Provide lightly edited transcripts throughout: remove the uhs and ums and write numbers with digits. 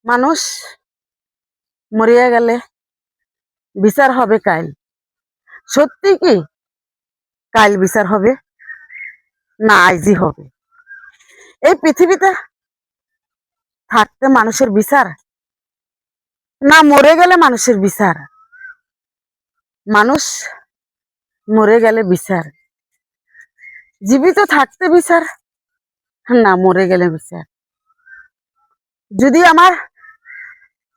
মানুষ মরিয়া গেলে বিচার হবে কাল। সত্যি কি কাল বিচার হবে না আজই হবে? এই পৃথিবীতে থাকতে মানুষের বিচার না মরে গেলে মানুষের বিচার? মানুষ মরে গেলে বিচার, জীবিত থাকতে বিচার না মরে গেলে বিচার? যদি আমার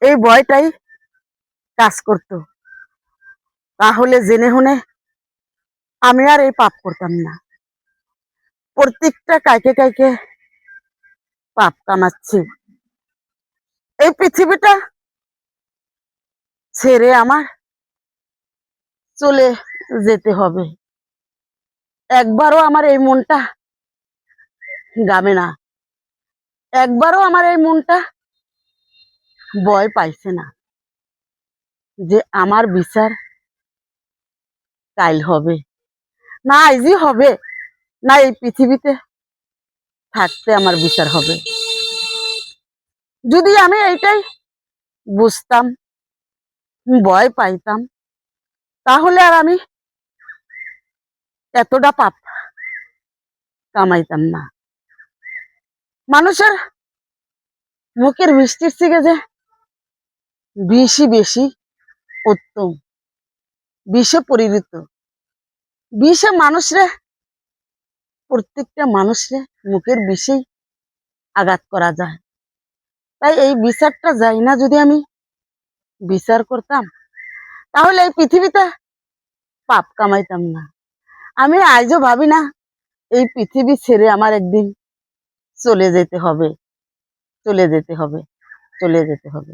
এই ভয়টাই কাজ করত তাহলে জেনে শুনে আমি আর এই পাপ করতাম না। প্রত্যেকটা কাইকে কাইকে পাপ কামাচ্ছি। এই পৃথিবীটা ছেড়ে আমার চলে যেতে হবে। একবারও আমার এই মনটা গাবে না, একবারও আমার এই মনটা ভয় পাইছে না যে আমার বিচার কাল হবে না আজই হবে, না এই পৃথিবীতে থাকতে আমার বিচার হবে। যদি আমি এইটাই বুঝতাম, ভয় পাইতাম, তাহলে আর আমি এতটা পাপ কামাইতাম না। মানুষের মুখের মিষ্টির থেকে যে বিষই বেশি উত্তম, বিষে পরিণত, বিষে মানুষরে, প্রত্যেকটা মানুষরে মুখের বিষেই আঘাত করা যায়। তাই এই বিচারটা যাই না যদি আমি বিচার করতাম তাহলে এই পৃথিবীতে পাপ কামাইতাম না। আমি আজও ভাবি না এই পৃথিবী ছেড়ে আমার একদিন চলে যেতে হবে, চলে যেতে হবে, চলে যেতে হবে।